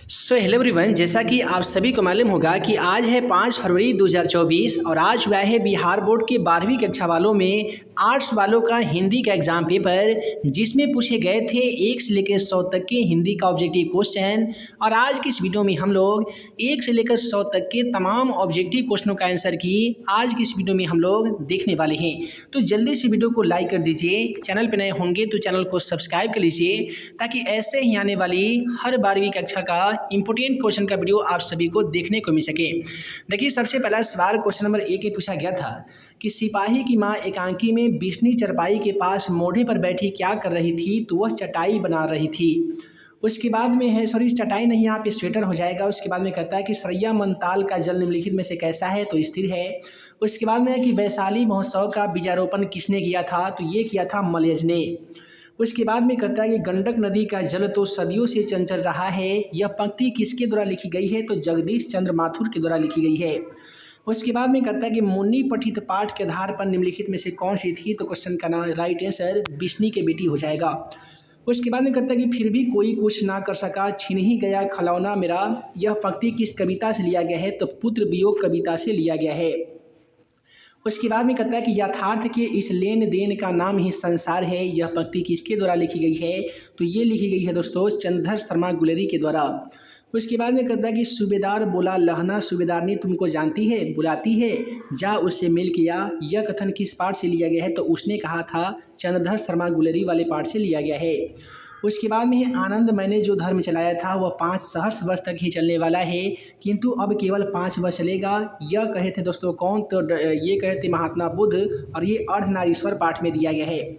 Hello everyone, जैसा कि आप सभी को मालूम होगा कि आज है 5 फरवरी 2024 और आज हुआ है बिहार बोर्ड के 12वीं कक्षा वालों में आर्ट्स वालों का हिंदी का एग्जाम पेपर, जिसमें पूछे गए थे 1 से लेकर 100 तक के हिंदी का ऑब्जेक्टिव क्वेश्चन। और आज की इस वीडियो में हम लोग 1 से लेकर 100 तक के तमाम ऑब्जेक्टिव क्वेश्चनों का आंसर की आज की इस वीडियो में हम लोग देखने वाले हैं। तो जल्दी से वीडियो को लाइक कर दीजिए, चैनल पर नए होंगे तो चैनल को सब्सक्राइब कर लीजिए ताकि ऐसे ही आने वाली हर 12वीं कक्षा का इंपोर्टेंट क्वेश्चन का वीडियो आप सभी को देखने को मिल सके। देखिए, सबसे पहला सवाल क्वेश्चन नंबर 1 में पूछा गया था कि सिपाही की मां एकांकी में बिस्नी चरपाई के पास मोढ़े पर बैठी क्या कर रही थी, तो वह चटाई बना रही थी। उसके बाद में है चटाई नहीं, यहाँ पे स्वेटर हो जाएगा। उसके बाद में कहता है कि सरैया मंताल का जल निम्नलिखित में से कैसा है, तो स्थिर है। उसके बाद में है कि वैशाली महोत्सव का बीजारोपण किसने किया था, तो ये किया था मलयज ने। उसके बाद में कहता है कि गंडक नदी का जल तो सदियों से चंचल रहा है, यह पंक्ति किसके द्वारा लिखी गई है, तो जगदीश चंद्र माथुर के द्वारा लिखी गई है। उसके बाद में कहता है कि मुन्नी पठित पाठ के आधार पर निम्नलिखित में से कौन सी थी, तो क्वेश्चन का नाम राइट आंसर बिस्नी के बेटी हो जाएगा। उसके बाद में कहता है कि फिर भी कोई कुछ ना कर सका, छिन ही गया खलौना मेरा, यह पंक्ति किस कविता से लिया गया है, तो पुत्र वियोग कविता से लिया गया है। उसके बाद में कहता है कि यथार्थ के इस लेन देन का नाम ही संसार है, यह पंक्ति किसके द्वारा लिखी गई है, तो ये लिखी गई है दोस्तों चंद्रधर शर्मा गुलेरी के द्वारा। उसके बाद में कहता है कि सूबेदार बोला लहना सूबेदारनी तुमको जानती है, बुलाती है, जा उससे मिल किया, यह कथन किस पाठ से लिया गया है, तो उसने कहा था चंद्रधर शर्मा गुलेरी वाले पाठ से लिया गया है। उसके बाद में है आनंद मैंने जो धर्म चलाया था वह 5 सहस्र वर्ष तक ही चलने वाला है, किंतु अब केवल 5 वर्ष चलेगा। यह कहे थे दोस्तों कौन, तो ये कहे थे महात्मा बुद्ध, और ये अर्धनारीश्वर पाठ में दिया गया है।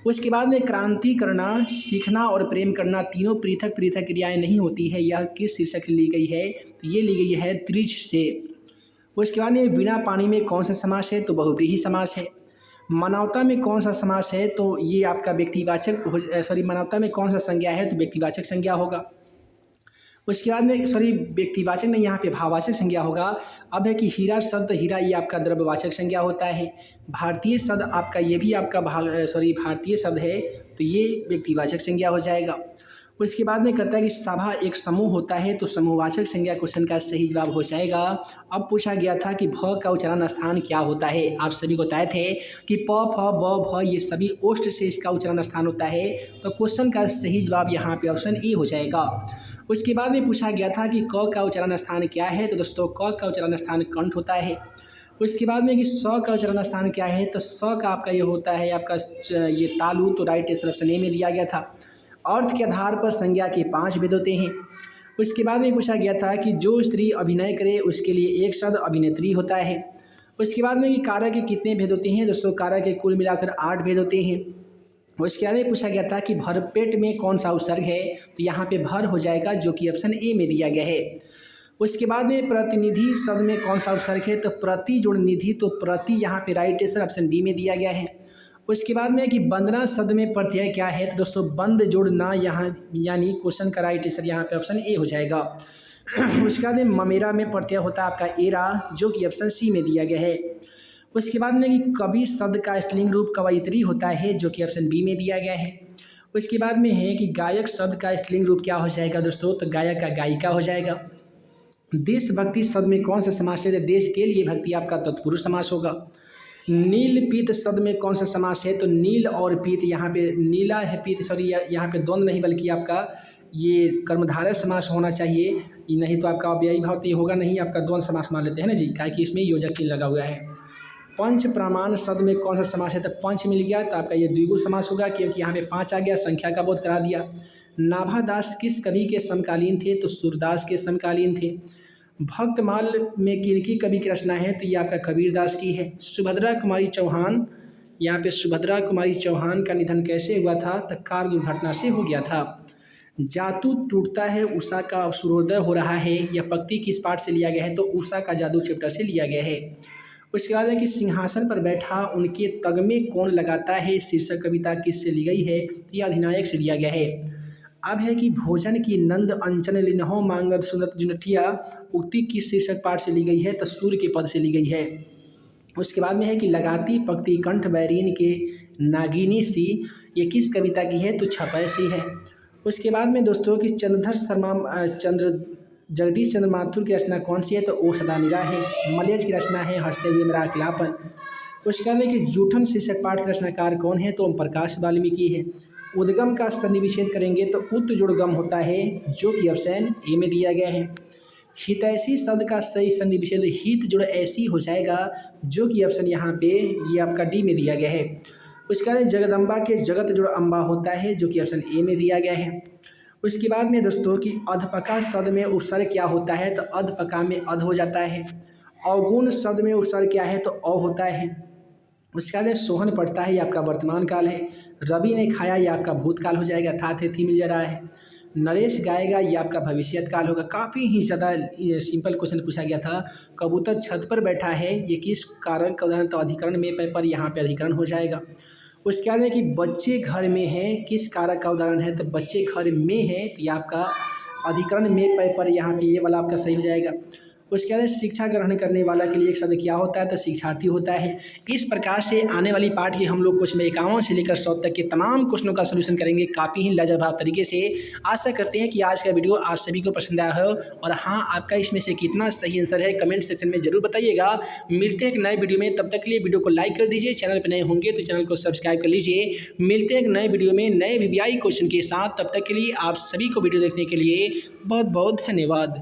उसके बाद में क्रांति करना, सीखना और प्रेम करना तीनों पृथक पृथक क्रियाएं नहीं होती है, यह किस शीर्षक से ली गई है, तो ये ली गई है त्रिज से। उसके बाद में बिना पानी में कौन सा समास है, तो बहुव्रीहि समास है। मानवता में कौन सा समास है, तो ये आपका व्यक्तिवाचक मानवता में कौन सा संज्ञा है, तो व्यक्तिवाचक संज्ञा होगा। उसके बाद में व्यक्तिवाचक नहीं, यहाँ पे भाववाचक संज्ञा होगा। अब है कि हीरा शब्द, हीरा ये आपका द्रव्यवाचक संज्ञा होता है। भारतीय शब्द आपका ये भी आपका भारतीय शब्द है, तो ये व्यक्तिवाचक संज्ञा हो जाएगा। उसके बाद में कहता है कि सभा एक समूह होता है, तो समूहवाचक संज्ञा क्वेश्चन का सही जवाब हो जाएगा। अब पूछा गया था कि भ का उच्चारण स्थान क्या होता है, आप सभी को बताए थे कि प फ ब भ ये सभी ओष्ठ से इसका उच्चारण स्थान होता है, तो क्वेश्चन का सही जवाब यहाँ पे ऑप्शन ए हो जाएगा। उसके बाद में पूछा गया था कि क का उच्चारण स्थान क्या है, तो दोस्तों क का उच्चारण स्थान कंठ होता है। उसके बाद में कि स का उच्चारण स्थान क्या है, तो स का आपका ये होता है आपका ये तालु, तो राइट आंसर ऑप्शन ए में दिया गया था। अर्थ के आधार पर संज्ञा के 5 भेद होते हैं। उसके बाद में पूछा गया था कि जो स्त्री अभिनय करे उसके लिए एक शब्द अभिनेत्री होता है। उसके बाद में कि कारक के कितने भेद होते हैं, दोस्तों कारक के कुल मिलाकर 8 भेद होते हैं। उसके बाद में पूछा गया था कि भरपेट में कौन सा उपसर्ग है, तो यहाँ पे भर हो जाएगा जो कि ऑप्शन ए में दिया गया है। उसके बाद में प्रतिनिधि शब्द में कौन सा उपसर्ग है, तो प्रति जोड़ निधि, तो प्रति यहाँ पे राइट आंसर ऑप्शन बी में दिया गया है। उसके बाद में कि वंदना शब्द में प्रत्यय क्या है, तो दोस्तों बंद जोड़ ना, यहाँ यानी क्वेश्चन का राइट आंसर यहाँ पे ऑप्शन ए हो जाएगा। उसके बाद में ममेरा में प्रत्यय होता है आपका एरा, जो कि ऑप्शन सी में दिया गया है। उसके बाद में कि कवि शब्द का स्त्रीलिंग रूप कवयित्री होता है, जो कि ऑप्शन बी में दिया गया है। उसके बाद में है कि गायक शब्द का स्त्रीलिंग रूप क्या हो जाएगा दोस्तों, तो गायक का गायिका हो जाएगा। देशभक्ति शब्द में कौन सा समास है, देश के लिए भक्ति आपका तत्पुरुष समास होगा। नील पीत शब्द में कौन सा समास है, तो नील और पीत, यहाँ पे नीला है पीत, यहाँ पे द्वंद्व नहीं बल्कि आपका ये कर्मधारय समास होना चाहिए, नहीं तो आपका अव्ययी भाव तो होगा नहीं, आपका द्वंद्व समास मान लेते हैं ना जी, कि इसमें योजक चिन्ह लगा हुआ है। पंच प्रमाण शब्द में कौन सा समास है, तो पंच मिल गया, तो आपका ये द्विगु समास होगा क्योंकि यहाँ पे 5 आ गया, संख्या का बोध करा दिया। नाभादास किस कवि के समकालीन थे, तो सूरदास के समकालीन थे। भक्तमाल में किनकी कवि की रचना है, तो ये आपका कबीरदास की है। सुभद्रा कुमारी चौहान, यहाँ पे सुभद्रा कुमारी चौहान का निधन कैसे हुआ था, तो कार दुर्घटना से हो गया था। जादू टूटता है उषा का सूर्योदय हो रहा है, यह पंक्ति किस पाठ से लिया गया है, तो उषा का जादू चैप्टर से लिया गया है। उसके बाद है कि सिंहासन पर बैठा उनके तगमे कौन लगाता है, शीर्षक कविता किससे ली गई है, तो यह अधिनायक से लिया गया है। अब है कि भोजन की नंद अंचन लिन्हो मांगत सुनत जुनठिया, उक्ति किस शीर्षक पाठ से ली गई है, तो सूर्य के पद से ली गई है। उसके बाद में है कि लगाती पंक्ति कंठ बैरीन के नागिनी सी, ये किस कविता की है, तो छपैसी है। उसके बाद में दोस्तों कि जगदीश चंद्र माथुर की रचना कौन सी है, तो ओ सदा निरा है। मलयज की रचना है हंसते हुए मेरा अकेलापन। उसके बाद में कि जूठन शीर्षक पाठ के रचनाकार कौन है, तो ओम प्रकाश वाल्मीकि है। उद्गम का सन्धि विच्छेद करेंगे तो उत जुड़ गम होता है, जो कि ऑप्शन ए में दिया गया है। हितैषी शब्द का सही सन्धि विच्छेद हित जुड़ ऐसी हो जाएगा, जो कि ऑप्शन यहाँ पे ये आपका डी में दिया गया है। उसके बाद जगदम्बा के जगत जुड़ अम्बा होता है, जो कि ऑप्शन ए में दिया गया है। उसके बाद में दोस्तों कि अधपका शब्द में उपसर्ग क्या होता है, तो अधपका में अध हो जाता है। अवगुण शब्द में उपसर्ग क्या है, तो अ होता है। उसके बाद में सोहन पड़ता है, ये आपका वर्तमान काल है। रवि ने खाया, ये आपका भूतकाल हो जाएगा, था थे थी मिल जा रहा है। नरेश गाएगा, ये आपका भविष्यत काल होगा। काफ़ी ही ज़्यादा सिंपल क्वेश्चन पूछा गया था। कबूतर छत पर बैठा है, ये किस कारण का उदाहरण, तो अधिकरण में पर यहाँ पे अधिकरण हो जाएगा। उसके बाद में कि बच्चे घर में हैं, किस कारक का उदाहरण है, तो बच्चे घर में है, तो ये आपका अधिकरण में पर यहाँ पे ये वाला आपका सही हो जाएगा। उसके बाद शिक्षा ग्रहण करने वाला के लिए एक शब्द क्या होता है, तो शिक्षार्थी होता है। इस प्रकार से आने वाली पाठ की हम लोग कुछ में 51 से लेकर 100 तक के तमाम क्वेश्चनों का सलूशन करेंगे काफ़ी ही लाजवाब तरीके से। आशा करते हैं कि आज का वीडियो आप सभी को पसंद आया हो, और हाँ, आपका इसमें से कितना सही आंसर है कमेंट सेक्शन में जरूर बताइएगा। मिलते हैं एक नए वीडियो में, तब तक के लिए वीडियो को लाइक कर दीजिए, चैनल पर नए होंगे तो चैनल को सब्सक्राइब कर लीजिए। मिलते हैं एक नए वीडियो में नए वीवीआई क्वेश्चन के साथ, तब तक के लिए आप सभी को वीडियो देखने के लिए बहुत बहुत धन्यवाद।